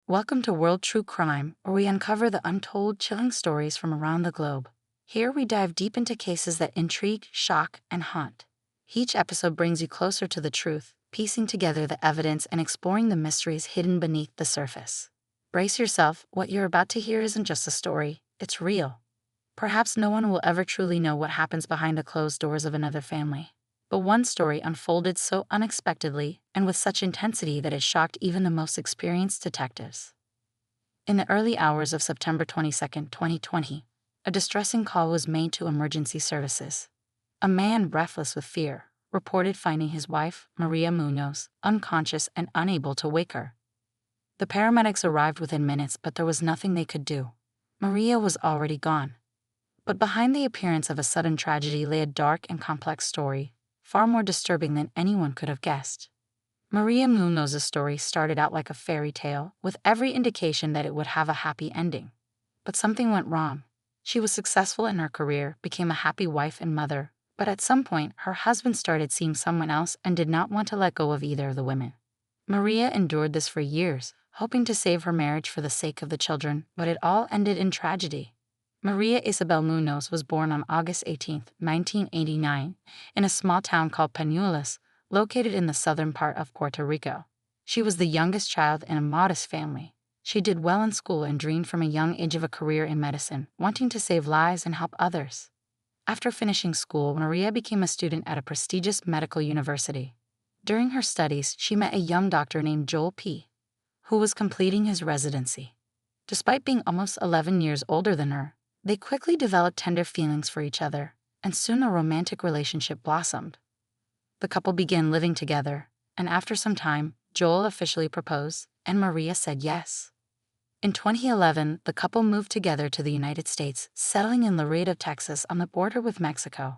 Welcome to World True Crime, where we uncover the untold, chilling stories from around the globe. Here we dive deep into cases that intrigue, shock, and haunt. Each episode brings you closer to the truth, piecing together the evidence and exploring the mysteries hidden beneath the surface. Brace yourself, what you're about to hear isn't just a story, it's real. Perhaps no one will ever truly know what happens behind the closed doors of another family. But one story unfolded so unexpectedly and with such intensity that it shocked even the most experienced detectives. In the early hours of September 22, 2020, a distressing call was made to emergency services. A man breathless with fear reported finding his wife, Maria Munoz, unconscious and unable to wake her. The paramedics arrived within minutes, but there was nothing they could do. Maria was already gone. But behind the appearance of a sudden tragedy lay a dark and complex story, far more disturbing than anyone could have guessed. Maria Munoz's story started out like a fairy tale, with every indication that it would have a happy ending. But something went wrong. She was successful in her career, became a happy wife and mother, but at some point, her husband started seeing someone else and did not want to let go of either of the women. Maria endured this for years, hoping to save her marriage for the sake of the children, but it all ended in tragedy. Maria Isabel Munoz was born on August 18, 1989, in a small town called Peñuelas, located in the southern part of Puerto Rico. She was the youngest child in a modest family. She did well in school and dreamed from a young age of a career in medicine, wanting to save lives and help others. After finishing school, Maria became a student at a prestigious medical university. During her studies, she met a young doctor named Joel P., who was completing his residency. Despite being almost 11 years older than her, they quickly developed tender feelings for each other, and soon a romantic relationship blossomed. The couple began living together, and after some time, Joel officially proposed, and Maria said yes. In 2011, the couple moved together to the United States, settling in Laredo, Texas, on the border with Mexico.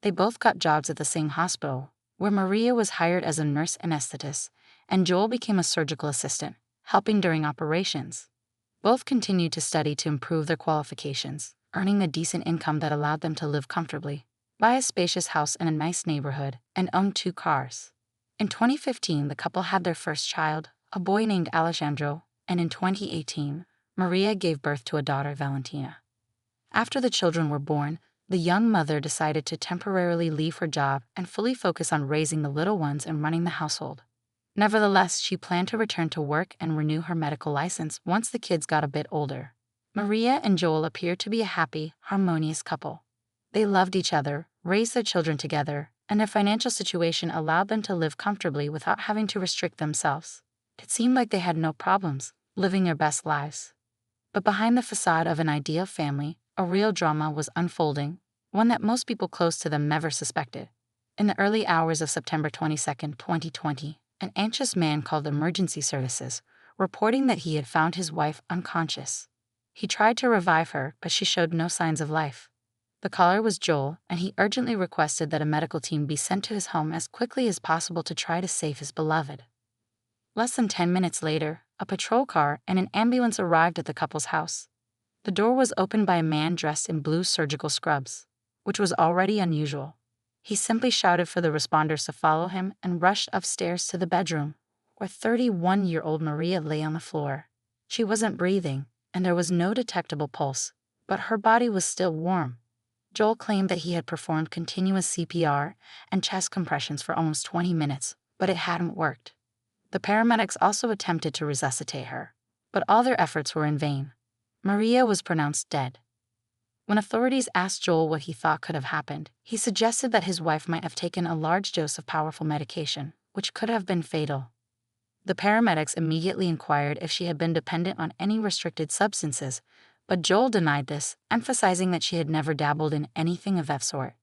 They both got jobs at the same hospital, where Maria was hired as a nurse anesthetist, and Joel became a surgical assistant, helping during operations. Both continued to study to improve their qualifications, earning a decent income that allowed them to live comfortably, buy a spacious house in a nice neighborhood, and own 2 cars. In 2015, the couple had their first child, a boy named Alejandro, and in 2018, Maria gave birth to a daughter, Valentina. After the children were born, the young mother decided to temporarily leave her job and fully focus on raising the little ones and running the household. Nevertheless, she planned to return to work and renew her medical license once the kids got a bit older. Maria and Joel appeared to be a happy, harmonious couple. They loved each other, raised their children together, and their financial situation allowed them to live comfortably without having to restrict themselves. It seemed like they had no problems, living their best lives. But behind the facade of an ideal family, a real drama was unfolding, one that most people close to them never suspected. In the early hours of September 22, 2020, an anxious man called emergency services, reporting that he had found his wife unconscious. He tried to revive her, but she showed no signs of life. The caller was Joel, and he urgently requested that a medical team be sent to his home as quickly as possible to try to save his beloved. Less than 10 minutes later, a patrol car and an ambulance arrived at the couple's house. The door was opened by a man dressed in blue surgical scrubs, which was already unusual. He simply shouted for the responders to follow him and rushed upstairs to the bedroom, where 31-year-old Maria lay on the floor. She wasn't breathing, and there was no detectable pulse, but her body was still warm. Joel claimed that he had performed continuous CPR and chest compressions for almost 20 minutes, but it hadn't worked. The paramedics also attempted to resuscitate her, but all their efforts were in vain. Maria was pronounced dead. When authorities asked Joel what he thought could have happened, he suggested that his wife might have taken a large dose of powerful medication, which could have been fatal. The paramedics immediately inquired if she had been dependent on any restricted substances, but Joel denied this, emphasizing that she had never dabbled in anything of that sort.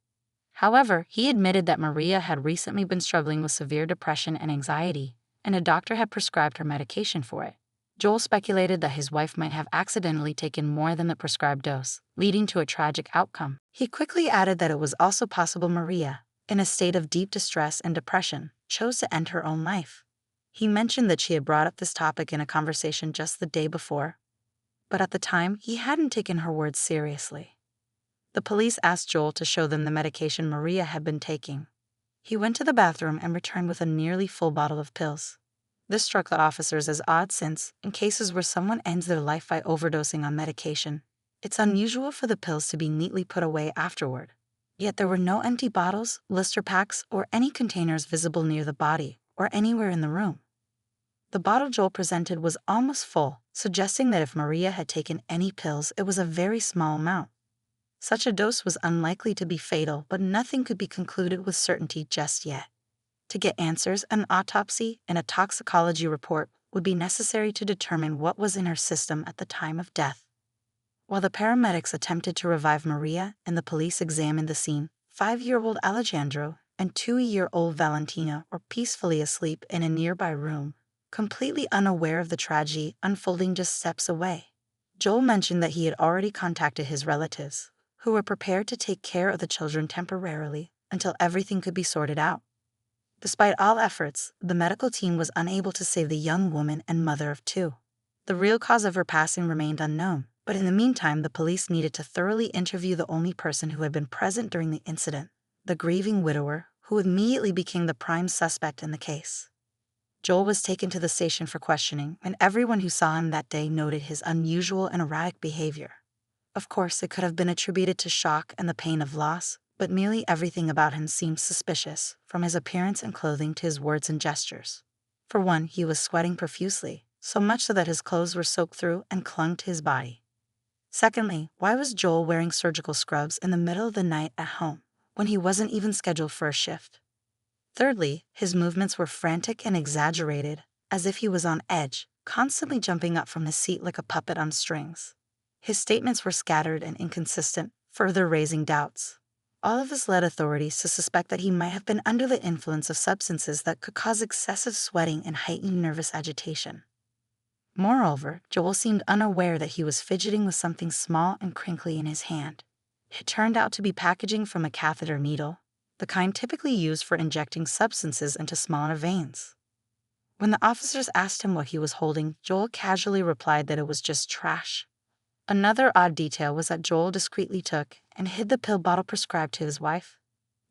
However, he admitted that Maria had recently been struggling with severe depression and anxiety, and a doctor had prescribed her medication for it. Joel speculated that his wife might have accidentally taken more than the prescribed dose, leading to a tragic outcome. He quickly added that it was also possible Maria, in a state of deep distress and depression, chose to end her own life. He mentioned that she had brought up this topic in a conversation just the day before, but at the time, he hadn't taken her words seriously. The police asked Joel to show them the medication Maria had been taking. He went to the bathroom and returned with a nearly full bottle of pills. This struck the officers as odd since, in cases where someone ends their life by overdosing on medication, it's unusual for the pills to be neatly put away afterward. Yet there were no empty bottles, blister packs, or any containers visible near the body or anywhere in the room. The bottle Joel presented was almost full, suggesting that if Maria had taken any pills, it was a very small amount. Such a dose was unlikely to be fatal, but nothing could be concluded with certainty just yet. To get answers, an autopsy and a toxicology report would be necessary to determine what was in her system at the time of death. While the paramedics attempted to revive Maria and the police examined the scene, 5-year-old Alejandro and 2-year-old Valentina were peacefully asleep in a nearby room, completely unaware of the tragedy unfolding just steps away. Joel mentioned that he had already contacted his relatives, who were prepared to take care of the children temporarily until everything could be sorted out. Despite all efforts, the medical team was unable to save the young woman and mother of 2. The real cause of her passing remained unknown, but in the meantime, the police needed to thoroughly interview the only person who had been present during the incident, the grieving widower, who immediately became the prime suspect in the case. Joel was taken to the station for questioning, and everyone who saw him that day noted his unusual and erratic behavior. Of course, it could have been attributed to shock and the pain of loss, but nearly everything about him seemed suspicious, from his appearance and clothing to his words and gestures. For one, he was sweating profusely, so much so that his clothes were soaked through and clung to his body. Secondly, why was Joel wearing surgical scrubs in the middle of the night at home, when he wasn't even scheduled for a shift? Thirdly, his movements were frantic and exaggerated, as if he was on edge, constantly jumping up from his seat like a puppet on strings. His statements were scattered and inconsistent, further raising doubts. All of this led authorities to suspect that he might have been under the influence of substances that could cause excessive sweating and heightened nervous agitation. Moreover, Joel seemed unaware that he was fidgeting with something small and crinkly in his hand. It turned out to be packaging from a catheter needle, the kind typically used for injecting substances into smaller veins. When the officers asked him what he was holding, Joel casually replied that it was just trash. Another odd detail was that Joel discreetly took and hid the pill bottle prescribed to his wife,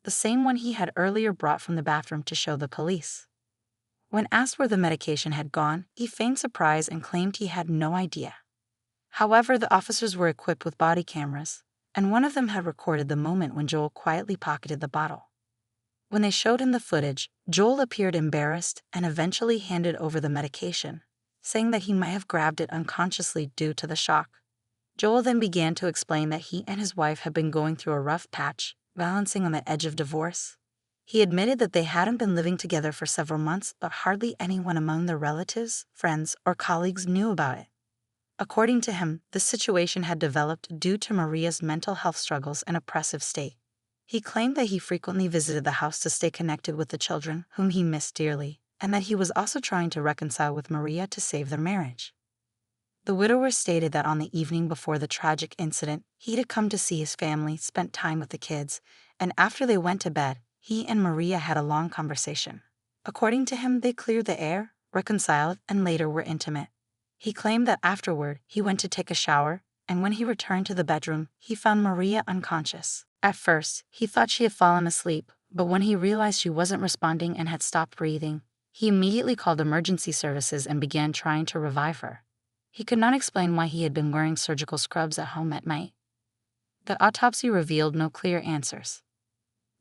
the same one he had earlier brought from the bathroom to show the police. When asked where the medication had gone, he feigned surprise and claimed he had no idea. However, the officers were equipped with body cameras, and one of them had recorded the moment when Joel quietly pocketed the bottle. When they showed him the footage, Joel appeared embarrassed and eventually handed over the medication, saying that he might have grabbed it unconsciously due to the shock. Joel then began to explain that he and his wife had been going through a rough patch, balancing on the edge of divorce. He admitted that they hadn't been living together for several months, but hardly anyone among their relatives, friends, or colleagues knew about it. According to him, the situation had developed due to Maria's mental health struggles and oppressive state. He claimed that he frequently visited the house to stay connected with the children, whom he missed dearly, and that he was also trying to reconcile with Maria to save their marriage. The widower stated that on the evening before the tragic incident, he had come to see his family, spent time with the kids, and after they went to bed, he and Maria had a long conversation. According to him, they cleared the air, reconciled, and later were intimate. He claimed that afterward, he went to take a shower, and when he returned to the bedroom, he found Maria unconscious. At first, he thought she had fallen asleep, but when he realized she wasn't responding and had stopped breathing, he immediately called emergency services and began trying to revive her. He could not explain why he had been wearing surgical scrubs at home at night. The autopsy revealed no clear answers.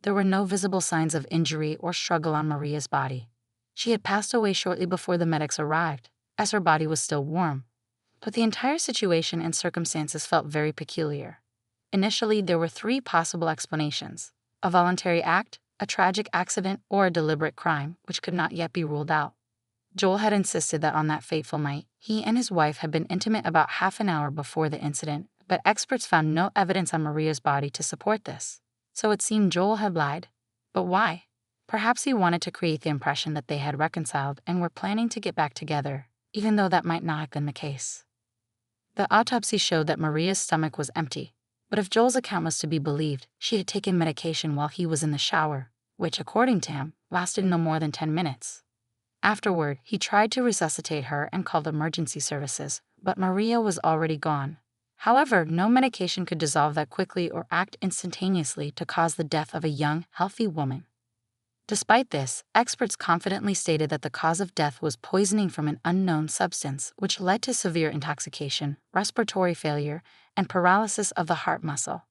There were no visible signs of injury or struggle on Maria's body. She had passed away shortly before the medics arrived, as her body was still warm. But the entire situation and circumstances felt very peculiar. Initially, there were 3 possible explanations: a voluntary act, a tragic accident, or a deliberate crime, which could not yet be ruled out. Joel had insisted that on that fateful night, he and his wife had been intimate about half an hour before the incident, but experts found no evidence on Maria's body to support this. So it seemed Joel had lied. But why? Perhaps he wanted to create the impression that they had reconciled and were planning to get back together, even though that might not have been the case. The autopsy showed that Maria's stomach was empty, but if Joel's account was to be believed, she had taken medication while he was in the shower, which, according to him, lasted no more than 10 minutes. Afterward, he tried to resuscitate her and called emergency services, but Maria was already gone. However, no medication could dissolve that quickly or act instantaneously to cause the death of a young, healthy woman. Despite this, experts confidently stated that the cause of death was poisoning from an unknown substance, which led to severe intoxication, respiratory failure, and paralysis of the heart muscle.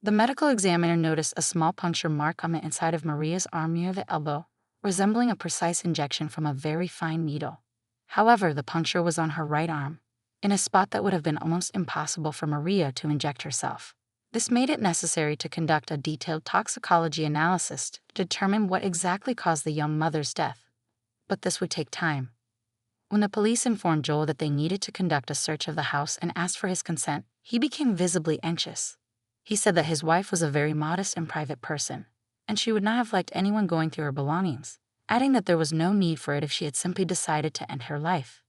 The medical examiner noticed a small puncture mark on the inside of Maria's arm near the elbow, resembling a precise injection from a very fine needle. However, the puncture was on her right arm, in a spot that would have been almost impossible for Maria to inject herself. This made it necessary to conduct a detailed toxicology analysis to determine what exactly caused the young mother's death. But this would take time. When the police informed Joel that they needed to conduct a search of the house and asked for his consent, he became visibly anxious. He said that his wife was a very modest and private person, and she would not have liked anyone going through her belongings, adding that there was no need for it if she had simply decided to end her life.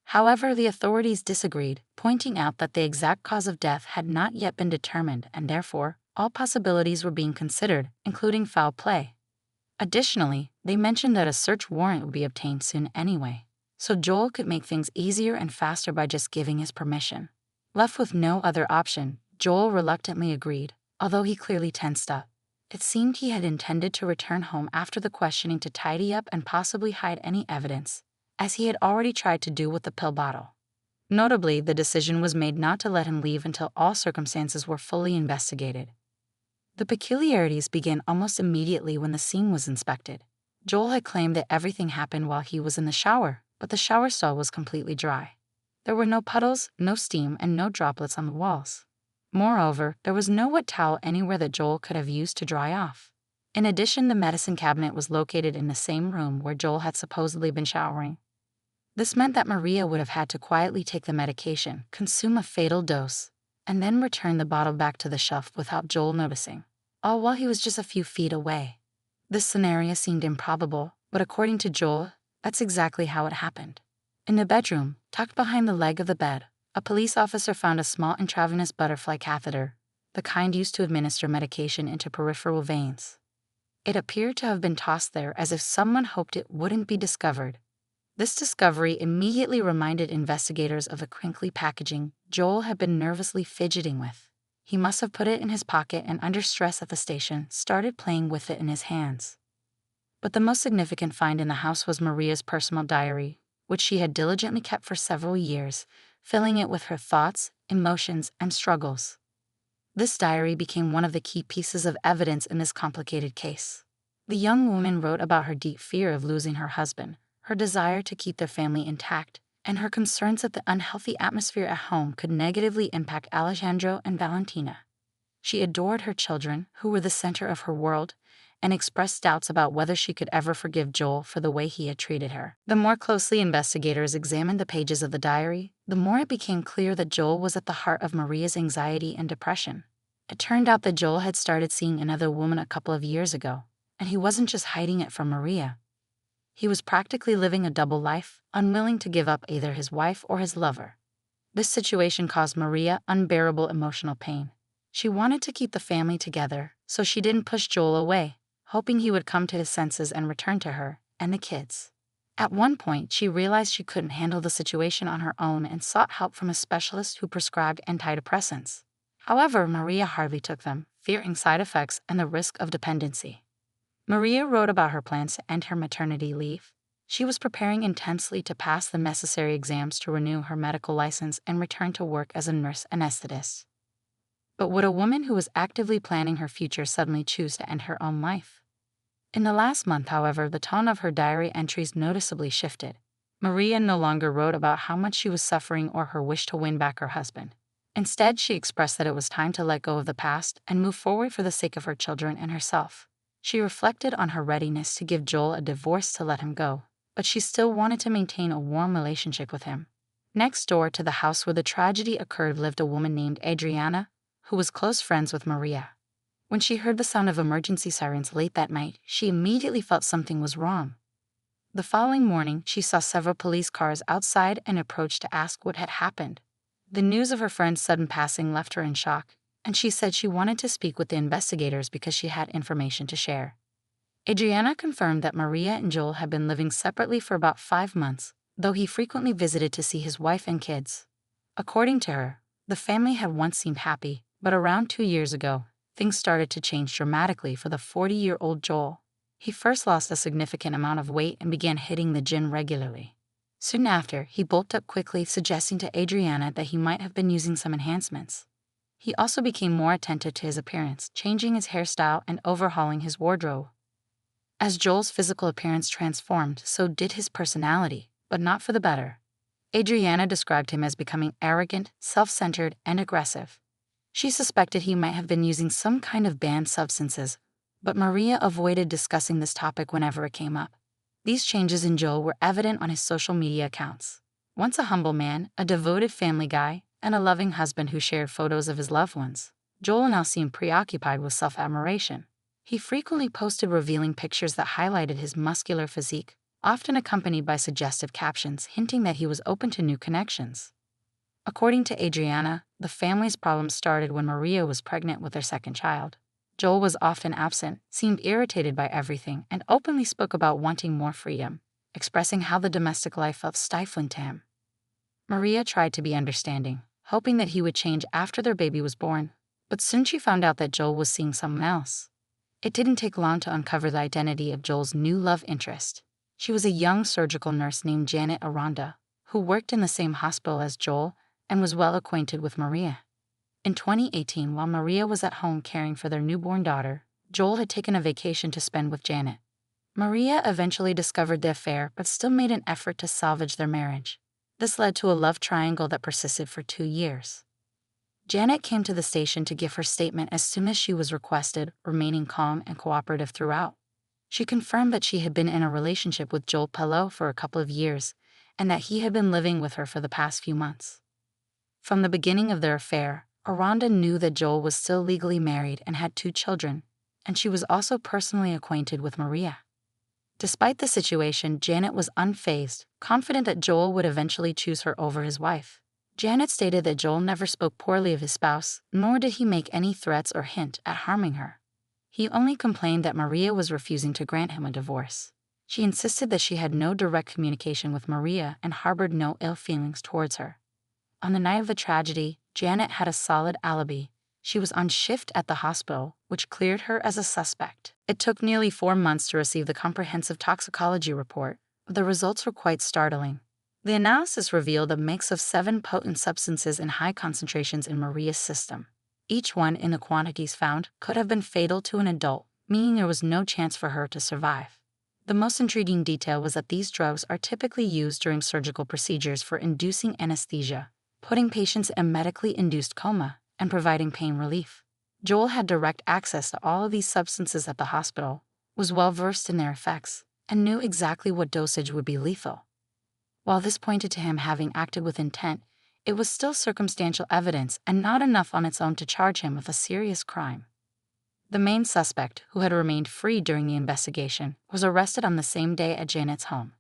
However, the authorities disagreed, pointing out that the exact cause of death had not yet been determined and therefore, all possibilities were being considered, including foul play. Additionally, they mentioned that a search warrant would be obtained soon anyway, so Joel could make things easier and faster by just giving his permission. Left with no other option, Joel reluctantly agreed, although he clearly tensed up. It seemed he had intended to return home after the questioning to tidy up and possibly hide any evidence, as he had already tried to do with the pill bottle. Notably, the decision was made not to let him leave until all circumstances were fully investigated. The peculiarities began almost immediately when the scene was inspected. Joel had claimed that everything happened while he was in the shower, but the shower stall was completely dry. There were no puddles, no steam, and no droplets on the walls. Moreover, there was no wet towel anywhere that Joel could have used to dry off. In addition, the medicine cabinet was located in the same room where Joel had supposedly been showering. This meant that Maria would have had to quietly take the medication, consume a fatal dose, and then return the bottle back to the shelf without Joel noticing, all while he was just a few feet away. This scenario seemed improbable, but according to Joel, that's exactly how it happened. In the bedroom, tucked behind the leg of the bed, a police officer found a small intravenous butterfly catheter, the kind used to administer medication into peripheral veins. It appeared to have been tossed there as if someone hoped it wouldn't be discovered. This discovery immediately reminded investigators of the crinkly packaging Joel had been nervously fidgeting with. He must have put it in his pocket and, under stress at the station, started playing with it in his hands. But the most significant find in the house was Maria's personal diary, which she had diligently kept for several years, filling it with her thoughts, emotions, and struggles. This diary became one of the key pieces of evidence in this complicated case. The young woman wrote about her deep fear of losing her husband, her desire to keep their family intact, and her concerns that the unhealthy atmosphere at home could negatively impact Alejandro and Valentina. She adored her children, who were the center of her world, and expressed doubts about whether she could ever forgive Joel for the way he had treated her. The more closely investigators examined the pages of the diary, the more it became clear that Joel was at the heart of Maria's anxiety and depression. It turned out that Joel had started seeing another woman a couple of years ago, and he wasn't just hiding it from Maria. He was practically living a double life, unwilling to give up either his wife or his lover. This situation caused Maria unbearable emotional pain. She wanted to keep the family together, so she didn't push Joel away, hoping he would come to his senses and return to her and the kids. At one point, she realized she couldn't handle the situation on her own and sought help from a specialist who prescribed antidepressants. However, Maria hardly took them, fearing side effects and the risk of dependency. Maria wrote about her plans to end her maternity leave. She was preparing intensely to pass the necessary exams to renew her medical license and return to work as a nurse anesthetist. But would a woman who was actively planning her future suddenly choose to end her own life? In the last month, however, the tone of her diary entries noticeably shifted. Maria no longer wrote about how much she was suffering or her wish to win back her husband. Instead, she expressed that it was time to let go of the past and move forward for the sake of her children and herself. She reflected on her readiness to give Joel a divorce to let him go, but she still wanted to maintain a warm relationship with him. Next door to the house where the tragedy occurred lived a woman named Adriana, who was close friends with Maria. When she heard the sound of emergency sirens late that night, she immediately felt something was wrong. The following morning, she saw several police cars outside and approached to ask what had happened. The news of her friend's sudden passing left her in shock, and she said she wanted to speak with the investigators because she had information to share. Adriana confirmed that Maria and Joel had been living separately for about 5 months, though he frequently visited to see his wife and kids. According to her, the family had once seemed happy, but around 2 years ago, things started to change dramatically for the 40-year-old Joel. He first lost a significant amount of weight and began hitting the gym regularly. Soon after, he bulked up quickly, suggesting to Adriana that he might have been using some enhancements. He also became more attentive to his appearance, changing his hairstyle and overhauling his wardrobe. As Joel's physical appearance transformed, so did his personality, but not for the better. Adriana described him as becoming arrogant, self-centered, and aggressive. She suspected he might have been using some kind of banned substances, but Maria avoided discussing this topic whenever it came up. These changes in Joel were evident on his social media accounts. Once a humble man, a devoted family guy, and a loving husband who shared photos of his loved ones, Joel now seemed preoccupied with self-admiration. He frequently posted revealing pictures that highlighted his muscular physique, often accompanied by suggestive captions hinting that he was open to new connections. According to Adriana, the family's problems started when Maria was pregnant with their second child. Joel was often absent, seemed irritated by everything, and openly spoke about wanting more freedom, expressing how the domestic life felt stifling to him. Maria tried to be understanding, hoping that he would change after their baby was born, but soon she found out that Joel was seeing someone else. It didn't take long to uncover the identity of Joel's new love interest. She was a young surgical nurse named Janet Aranda, who worked in the same hospital as Joel and was well acquainted with Maria. In 2018, while Maria was at home caring for their newborn daughter, Joel had taken a vacation to spend with Janet. Maria eventually discovered the affair but still made an effort to salvage their marriage. This led to a love triangle that persisted for 2 years. Janet came to the station to give her statement as soon as she was requested, remaining calm and cooperative throughout. She confirmed that she had been in a relationship with Joel Pelot for a couple of years, and that he had been living with her for the past few months. From the beginning of their affair, Aranda knew that Joel was still legally married and had 2 children, and she was also personally acquainted with Maria. Despite the situation, Janet was unfazed, confident that Joel would eventually choose her over his wife. Janet stated that Joel never spoke poorly of his spouse, nor did he make any threats or hint at harming her. He only complained that Maria was refusing to grant him a divorce. She insisted that she had no direct communication with Maria and harbored no ill feelings towards her. On the night of the tragedy, Janet had a solid alibi. She was on shift at the hospital, which cleared her as a suspect. It took nearly 4 months to receive the comprehensive toxicology report, but the results were quite startling. The analysis revealed a mix of 7 potent substances in high concentrations in Maria's system. Each one, in the quantities found, could have been fatal to an adult, meaning there was no chance for her to survive. The most intriguing detail was that these drugs are typically used during surgical procedures for inducing anesthesia, putting patients in a medically induced coma, and providing pain relief. Joel had direct access to all of these substances at the hospital, was well versed in their effects, and knew exactly what dosage would be lethal. While this pointed to him having acted with intent, it was still circumstantial evidence and not enough on its own to charge him with a serious crime. The main suspect, who had remained free during the investigation, was arrested on the same day at Janet's home.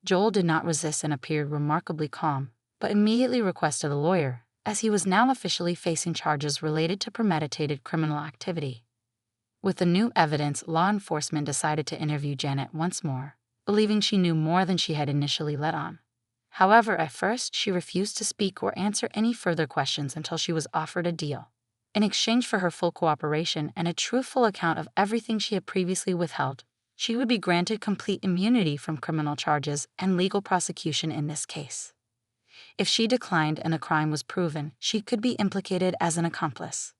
Joel did not resist and appeared remarkably calm, but immediately requested a lawyer, as he was now officially facing charges related to premeditated criminal activity. With the new evidence, law enforcement decided to interview Janet once more, believing she knew more than she had initially let on. However, at first, she refused to speak or answer any further questions until she was offered a deal. In exchange for her full cooperation and a truthful account of everything she had previously withheld, she would be granted complete immunity from criminal charges and legal prosecution in this case. If she declined and a crime was proven, she could be implicated as an accomplice.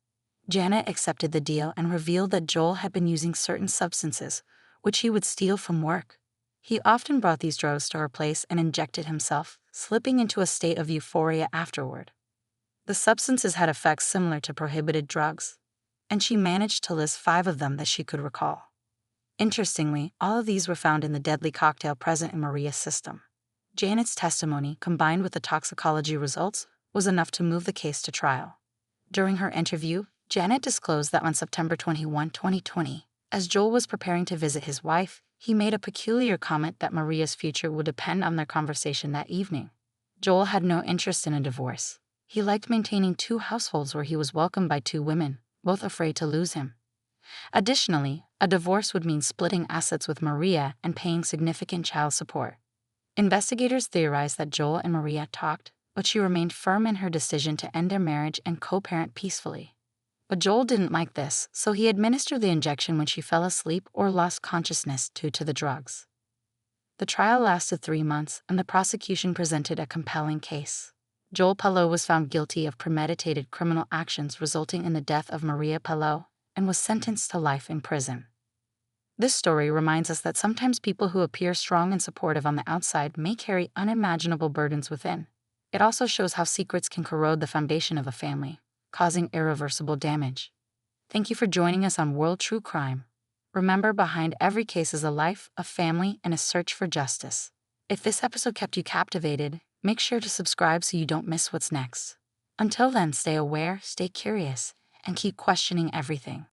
Janet accepted the deal and revealed that Joel had been using certain substances, which he would steal from work. He often brought these drugs to her place and injected himself, slipping into a state of euphoria afterward. The substances had effects similar to prohibited drugs, and she managed to list 5 of them that she could recall. Interestingly, all of these were found in the deadly cocktail present in Maria's system. Janet's testimony, combined with the toxicology results, was enough to move the case to trial. During her interview, Janet disclosed that on September 21, 2020, as Joel was preparing to visit his wife, he made a peculiar comment that Maria's future would depend on their conversation that evening. Joel had no interest in a divorce. He liked maintaining 2 households where he was welcomed by 2 women, both afraid to lose him. Additionally, a divorce would mean splitting assets with Maria and paying significant child support. Investigators theorized that Joel and Maria talked, but she remained firm in her decision to end their marriage and co-parent peacefully. But Joel didn't like this, so he administered the injection when she fell asleep or lost consciousness due to the drugs. The trial lasted 3 months, and the prosecution presented a compelling case. Joel Pallo was found guilty of premeditated criminal actions resulting in the death of Maria Pallo and was sentenced to life in prison. This story reminds us that sometimes people who appear strong and supportive on the outside may carry unimaginable burdens within. It also shows how secrets can corrode the foundation of a family, causing irreversible damage. Thank you for joining us on World True Crime. Remember, behind every case is a life, a family, and a search for justice. If this episode kept you captivated, make sure to subscribe so you don't miss what's next. Until then, stay aware, stay curious, and keep questioning everything.